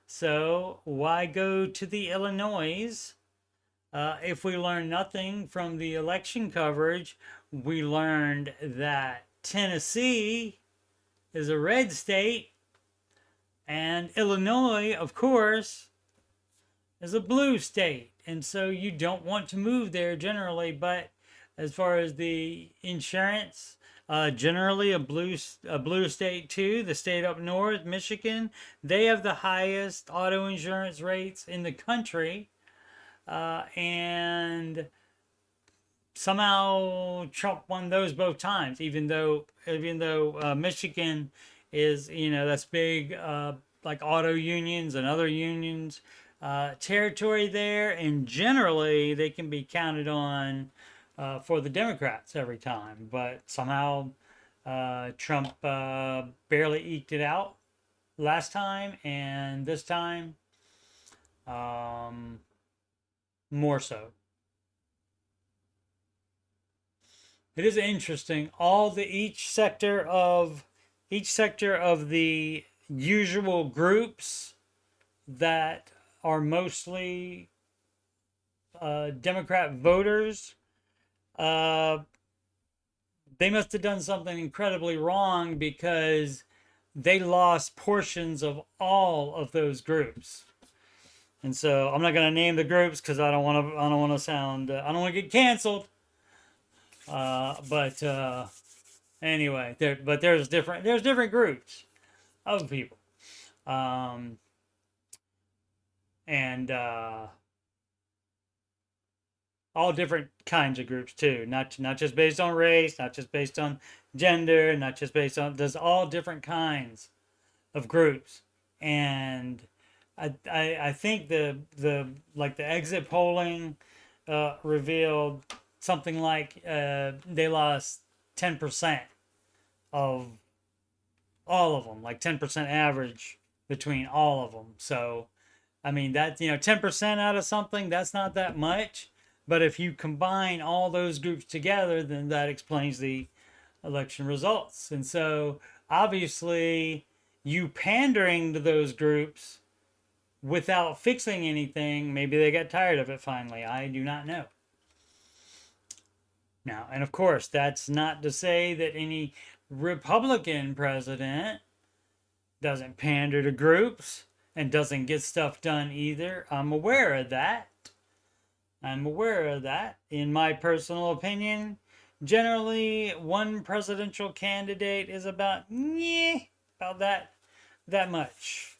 So why go to the Illinois? If we learn nothing from the election coverage, we learned that Tennessee is a red state, and Illinois, of course, is a blue state. And so you don't want to move there generally. But as far as the insurance, generally a blue state too. The state up north, Michigan, they have the highest auto insurance rates in the country. And somehow Trump won those both times, even though Michigan is, that's big, like auto unions and other unions territory there, and generally they can be counted on for the Democrats every time. But somehow Trump barely eked it out last time, and this time more so. It is interesting. Each sector of the usual groups that are mostly Democrat voters, they must have done something incredibly wrong, because they lost portions of all of those groups. And so I'm not going to name the groups because I don't want to get canceled. But anyway, there's different groups of people, and all different kinds of groups too. Not just based on race, not just based on gender, not just based on. There's all different kinds of groups, and I think the exit polling revealed something like they lost 10% of all of them, like 10% average between all of them. So, I mean, that's, 10% out of something, that's not that much. But if you combine all those groups together, then that explains the election results. And so, obviously, you pandering to those groups without fixing anything, maybe they got tired of it finally. I do not know. Now, and of course, that's not to say that any Republican president doesn't pander to groups. and doesn't get stuff done either. I'm aware of that. I'm aware of that. In my personal opinion, generally one presidential candidate is about that much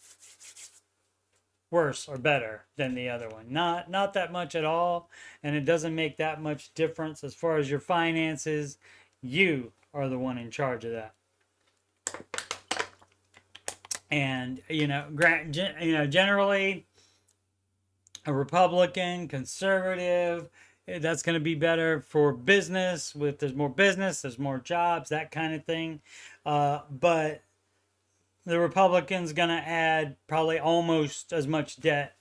worse or better than the other one. Not that much at all, and it doesn't make that much difference as far as your finances. You are the one in charge of that. And generally a Republican, conservative, that's going to be better for business. If there's more business, there's more jobs, that kind of thing. But the Republicans going to add probably almost as much debt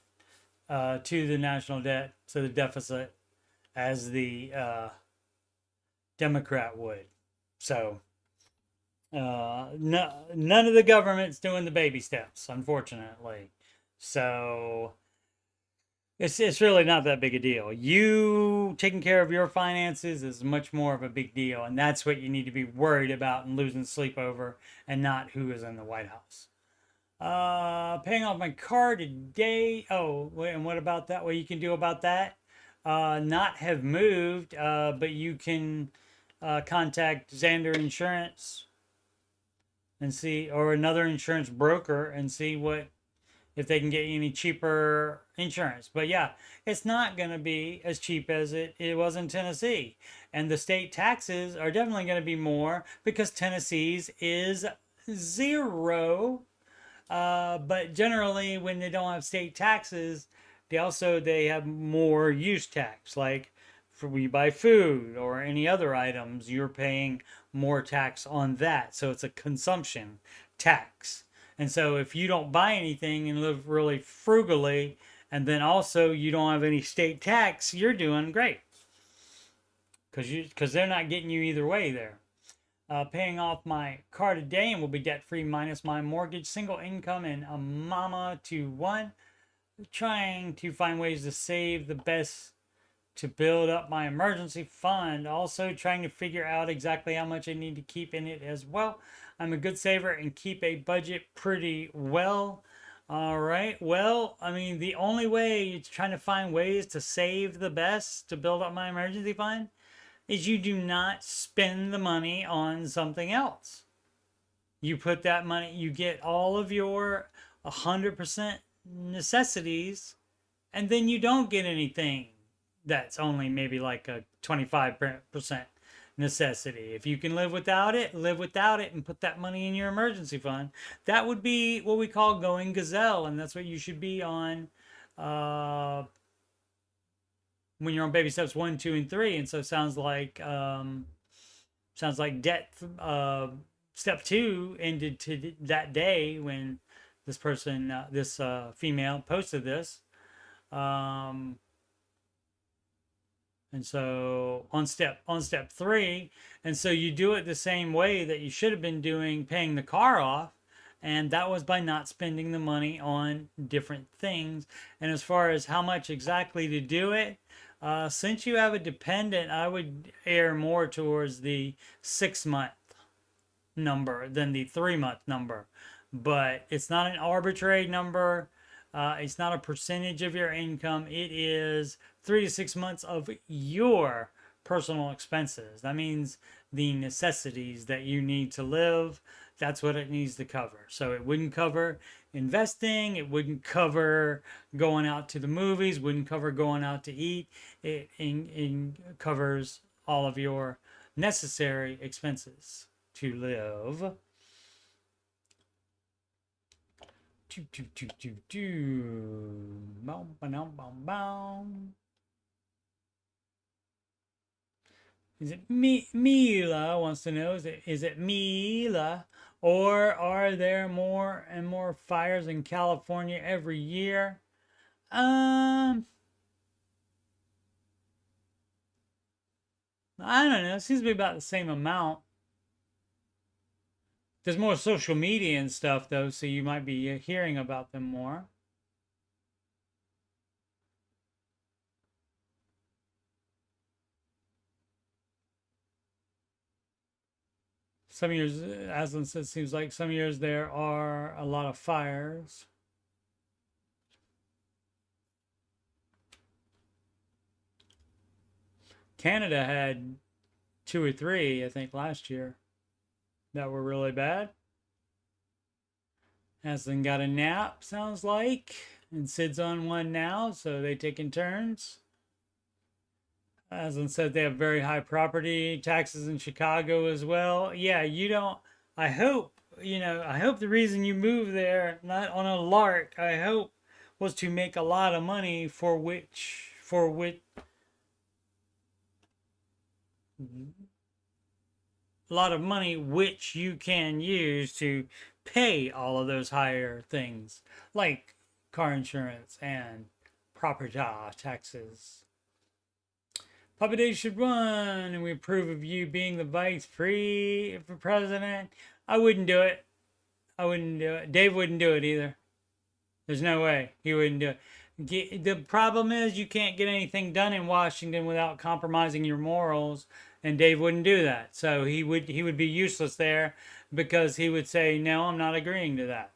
to the national debt, to the deficit, as the Democrat would. So none of the government's doing the baby steps, unfortunately. So it's really not that big a deal. You taking care of your finances is much more of a big deal, and that's what you need to be worried about and losing sleep over, and not who is in the White House. Paying off my car today. Oh, and what about that? What you can do about that? Not have moved, but you can contact Xander Insurance and see, or another insurance broker, and see what, if they can get you any cheaper insurance. But yeah, it's not going to be as cheap as it was in Tennessee. And the state taxes are definitely going to be more because Tennessee's is 0. But generally, when they don't have state taxes, they have more use tax. Like for when you buy food or any other items, you're paying more tax on that. So it's a consumption tax. And so if you don't buy anything and live really frugally, and then also you don't have any state tax, you're doing great. Because they're not getting you either way there. Paying off my car today and will be debt-free minus my mortgage. Single income and a mama to one. Trying to find ways to save the best to build up my emergency fund. Also trying to figure out exactly how much I need to keep in it as well. I'm a good saver and keep a budget pretty well. All right. Well, I mean, the only way you're trying to find ways to save the best to build up my emergency fund is you do not spend the money on something else. You put that money, you get all of your 100% necessities, and then you don't get anything that's only maybe like a 25% necessity. If you can live without it and put that money in your emergency fund. That would be what we call going gazelle, and that's what you should be on when you're on baby steps 1, 2, and 3. And so sounds like debt step 2 ended to that day when this person, this female posted this. And so on step 3, and so you do it the same way that you should have been doing, paying the car off, and that was by not spending the money on different things. And as far as how much exactly to do it, since you have a dependent, I would err more towards the 6-month number than the 3-month number. But it's not an arbitrary number. It's not a percentage of your income. It is 3 to 6 months of your personal expenses. That means the necessities that you need to live. That's what it needs to cover. So it wouldn't cover investing. It wouldn't cover going out to the movies. Wouldn't cover going out to eat. It covers all of your necessary expenses to live. Is it Mila wants to know, is it Mila, or are there more and more fires in California every year? I don't know. It seems to be about the same amount. There's more social media and stuff, though, so you might be hearing about them more. Some years, Aslan says, seems like some years there are a lot of fires. Canada had 2 or 3, I think, last year that were really bad. Hasn't got a nap, sounds like, and Sid's on one now, so they taking turns. Aslan said they have very high property taxes in Chicago as well. Yeah, you don't. I hope, I hope the reason you moved there, not on a lark, I hope, was to make a lot of money a lot of money which you can use to pay all of those higher things, like car insurance and property taxes. Papa Dave should run, and we approve of you being the vice for president. I wouldn't do it. I wouldn't do it. Dave wouldn't do it either. There's no way he wouldn't do it. The problem is you can't get anything done in Washington without compromising your morals, and Dave wouldn't do that. So he would be useless there, because he would say, no, I'm not agreeing to that.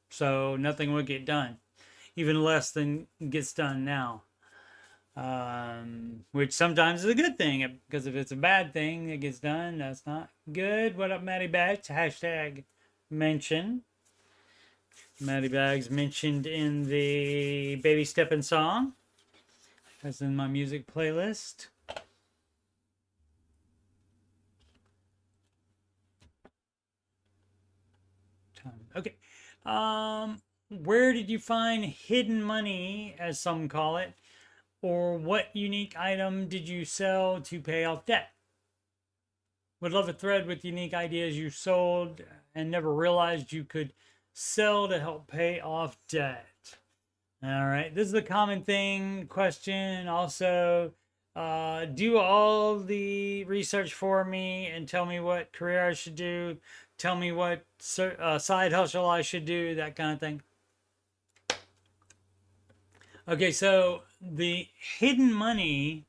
So nothing would get done, even less than gets done now. Which sometimes is a good thing, because if it's a bad thing that gets done, that's not good. What up, Matty Bags? Hashtag mention. Matty Bags mentioned in the Baby Steppin' song, as in my music playlist. Okay. Where did you find hidden money, as some call it? Or what unique item did you sell to pay off debt? Would love a thread with unique ideas you sold and never realized you could sell to help pay off debt. All right, this is a common thing question. Also, do all the research for me and tell me what career I should do. Tell me what side hustle I should do, that kind of thing. Okay, so the hidden money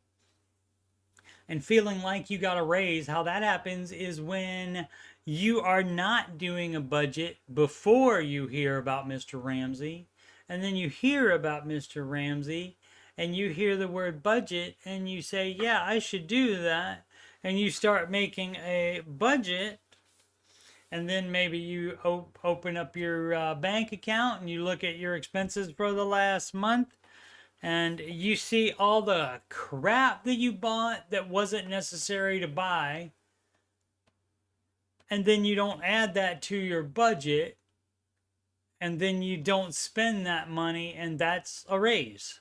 and feeling like you got a raise, how that happens is when you are not doing a budget before you hear about Mr. Ramsey, and then you hear about Mr. Ramsey, and you hear the word budget, and you say, yeah, I should do that, and you start making a budget, and then maybe you open up your bank account, and you look at your expenses for the last month, and you see all the crap that you bought that wasn't necessary to buy, and then you don't add that to your budget, and then you don't spend that money, and that's a raise.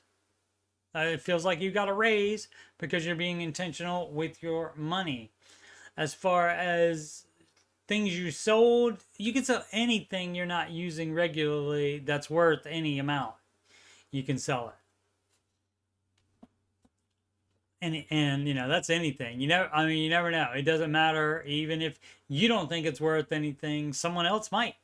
It feels like you got a raise because you're being intentional with your money. As far as things you sold, you can sell anything you're not using regularly that's worth any amount. You can sell it. And that's anything. You never know. It doesn't matter. Even if you don't think it's worth anything, someone else might.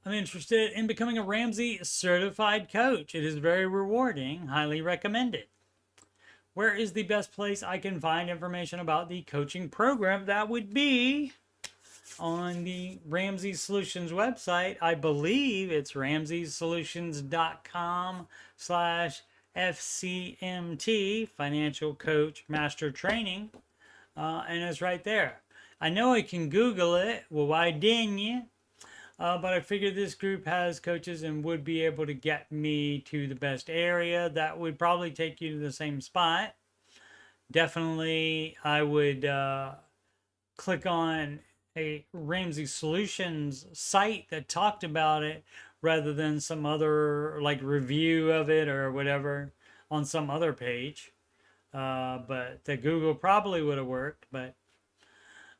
I'm interested in becoming a Ramsey certified coach. It is very rewarding. Highly recommended. Where is the best place I can find information about the coaching program? That would be on the Ramsey Solutions website. I believe it's ramseysolutions.com/FCMT, Financial Coach Master Training, and it's right there. I know I can Google it. Well, why didn't you? But I figured this group has coaches and would be able to get me to the best area. That would probably take you to the same spot. Definitely, I would click on a Ramsey Solutions site that talked about it, rather than some other review of it or whatever on some other page. But the Google probably would have worked, but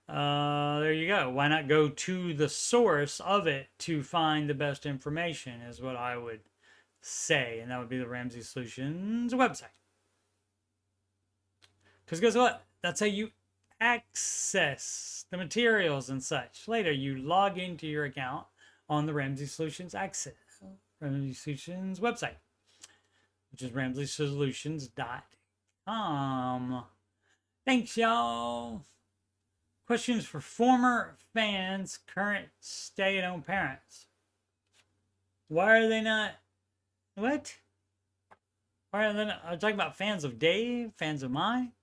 there you go. Why not go to the source of it to find the best information, is what I would say. And that would be the Ramsey Solutions website. Because guess what? That's how you access the materials and such. Later, you log into your account on the Ramsey Solutions website, which is ramseysolutions.com. Thanks, y'all. Questions for former fans, current stay-at-home parents. Why are they not... What? All right, and then I'm talking about fans of Dave, fans of mine.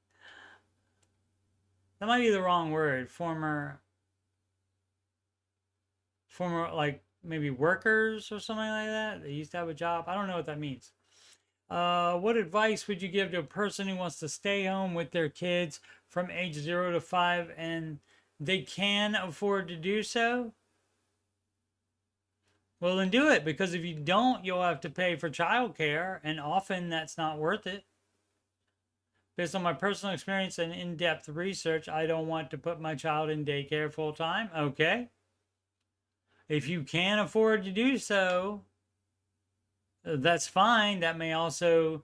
That might be the wrong word. Former like maybe workers or something like that. They used to have a job. I don't know what that means. What advice would you give to a person who wants to stay home with their kids from age 0 to 5 and they can afford to do so? Well, then do it, because if you don't, you'll have to pay for childcare, and often that's not worth it. Based on my personal experience and in-depth research, I don't want to put my child in daycare full time. Okay. If you can afford to do so, that's fine. That may also,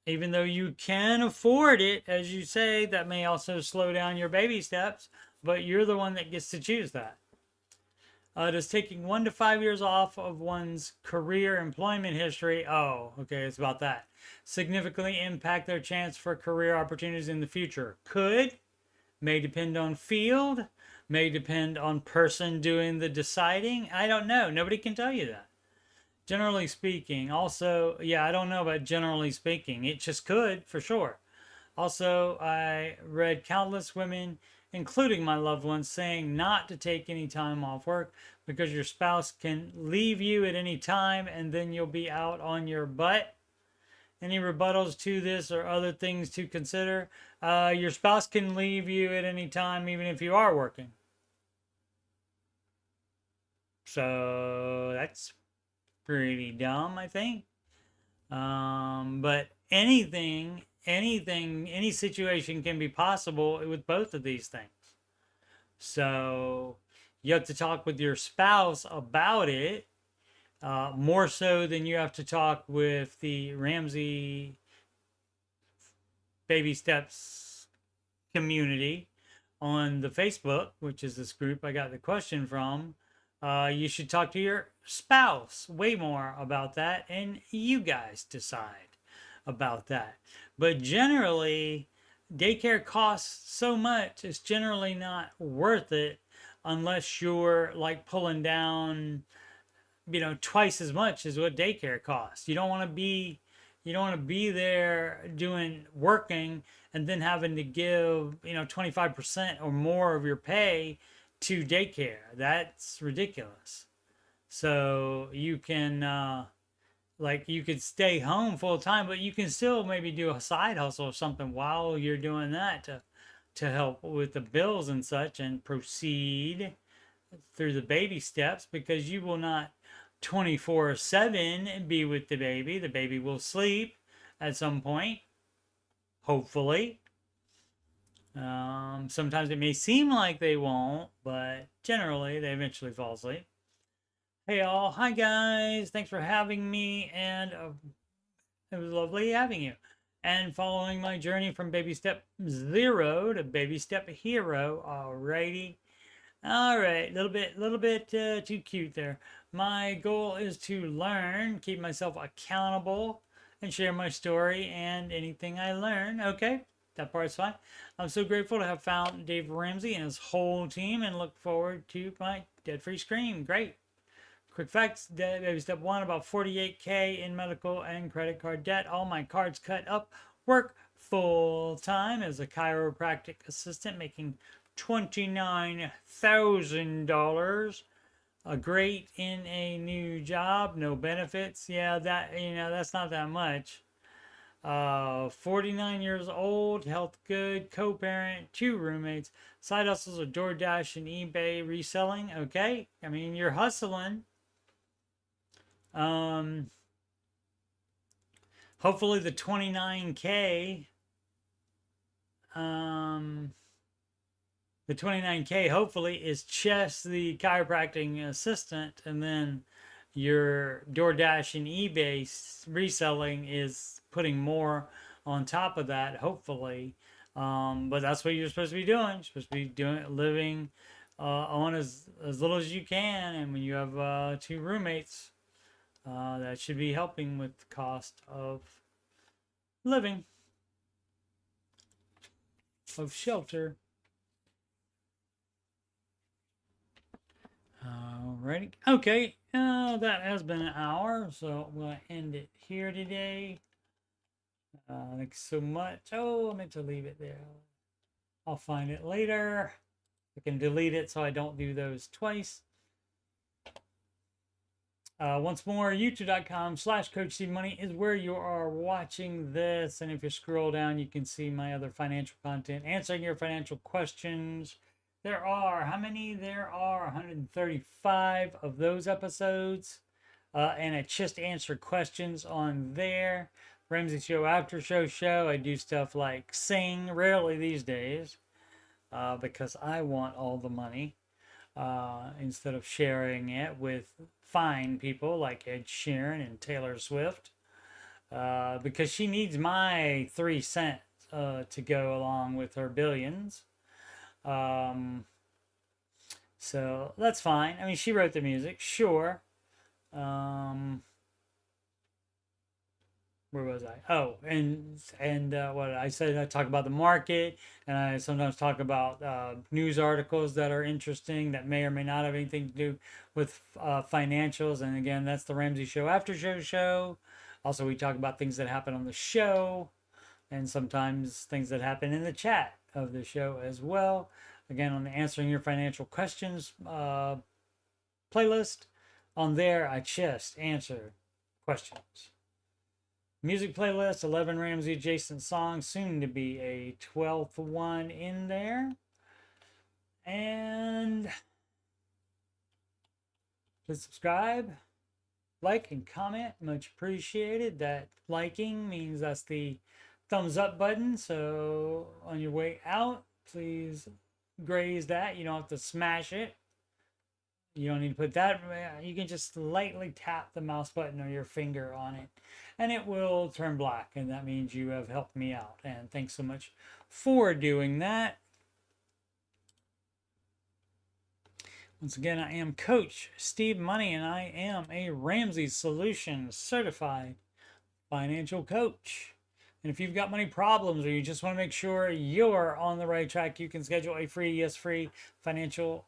even though you can afford it, as you say, that may also slow down your baby steps, but you're the one that gets to choose that. Does taking 1 to 5 years off of one's career employment history, oh, okay, it's about that, significantly impact their chance for career opportunities in the future? Could, may depend on field, may depend on person doing the deciding. I don't know. Nobody can tell you that. Generally speaking, also, yeah, I don't know about generally speaking. It just could, for sure. Also, I read countless women, including my loved ones, saying not to take any time off work because your spouse can leave you at any time and then you'll be out on your butt. Any rebuttals to this or other things to consider? Your spouse can leave you at any time, even if you are working. So that's pretty dumb, I think. But any situation can be possible with both of these things. So you have to talk with your spouse about it, more so than you have to talk with the Ramsey Baby Steps community on the Facebook, which is this group I got the question from. You should talk to your spouse way more about that, and you guys decide about that. But generally, daycare costs so much, it's generally not worth it unless you're like pulling down, twice as much as what daycare costs. You don't want to be there working and then having to give 25% or more of your pay to daycare. That's ridiculous. So you can you could stay home full time, but you can still maybe do a side hustle or something while you're doing that to help with the bills and such, and proceed through the baby steps, because you will not 24/7 be with the baby. The baby will sleep at some point, hopefully. Sometimes it may seem like they won't, but generally they eventually fall asleep. Hey all, hi guys, thanks for having me, and it was lovely having you and following my journey from baby step 0 to baby step hero. Alrighty. All right, little bit too cute there. My goal is to learn, keep myself accountable, and share my story and anything I learn. Okay, that part's fine. I'm so grateful to have found Dave Ramsey and his whole team, and look forward to my debt-free scream. Great. Quick facts: baby step 1, about 48K in medical and credit card debt. All my cards cut up. Work full time as a chiropractic assistant, making $29,000. Great in a new job, no benefits. Yeah, that's not that much. 49 years old, health good, co-parent, 2 roommates. Side hustles are DoorDash and eBay reselling. Okay, I mean, you're hustling. Hopefully the 29K, hopefully is just the chiropractic assistant, and then your DoorDash and eBay reselling is putting more on top of that, hopefully. But that's what you're supposed to be doing. You're supposed to be living on as little as you can, and when you have 2 roommates, that should be helping with the cost of living, of shelter. Alrighty. Okay. That has been an hour, so I'm going to end it here today. Thanks so much. Oh, I meant to leave it there. I'll find it later. I can delete it so I don't do those twice. Once more, youtube.com/coachstevemoney is where you are watching this. And if you scroll down, you can see my other financial content, answering your financial questions. There are, how many? There are 135 of those episodes. And I just answer questions on there. Ramsey Show, Aftershow, I do stuff like sing, rarely these days, because I want all the money. Instead of sharing it with fine people like Ed Sheeran and Taylor Swift, because she needs my 3 cents to go along with her billions. So that's fine. I mean, she wrote the music, sure. Where was I? Oh, and what I said, I talk about the market, and I sometimes talk about news articles that are interesting that may or may not have anything to do with financials. And again, that's the Ramsey Show Aftershow. Also, we talk about things that happen on the show, and sometimes things that happen in the chat of the show as well. Again, on the Answering Your Financial Questions playlist, on there, I just answer questions. Music playlist, 11 Ramsey adjacent songs, soon to be a 12th one in there. And please subscribe, like, and comment. Much appreciated. That liking means that's the thumbs up button. So on your way out, please graze that. You don't have to smash it. You don't need to put that. You can just lightly tap the mouse button or your finger on it, and it will turn black, and that means you have helped me out. And thanks so much for doing that. Once again, I am Coach Steve Money, and I am a Ramsey Solutions certified financial coach. And if you've got money problems, or you just want to make sure you're on the right track, you can schedule a free financial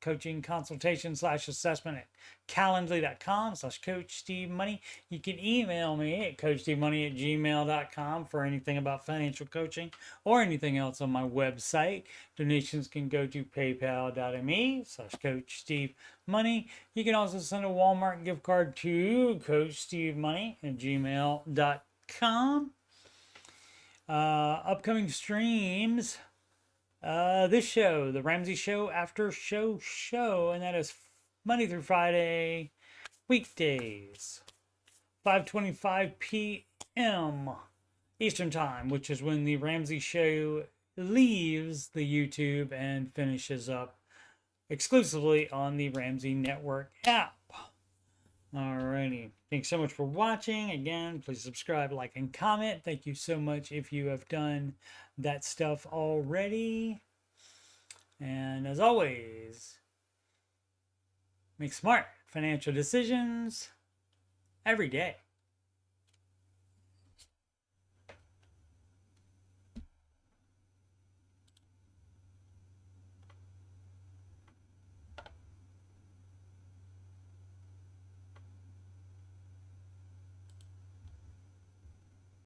coaching consultation /assessment at calendly.com/coachstevemoney. You can email me at coachstevemoney@gmail.com for anything about financial coaching or anything else on my website. Donations can go to paypal.me/coachstevemoney. You can also send a Walmart gift card to coachstevemoney@gmail.com. Upcoming streams. This show, the Ramsey Show Aftershow, and that is Monday through Friday, weekdays, 5:25 p.m. Eastern Time, which is when the Ramsey Show leaves the YouTube and finishes up exclusively on the Ramsey Network app. Alrighty. Thanks so much for watching. Again, please subscribe, like, and comment. Thank you so much if you have done that stuff already. And as always, make smart financial decisions every day.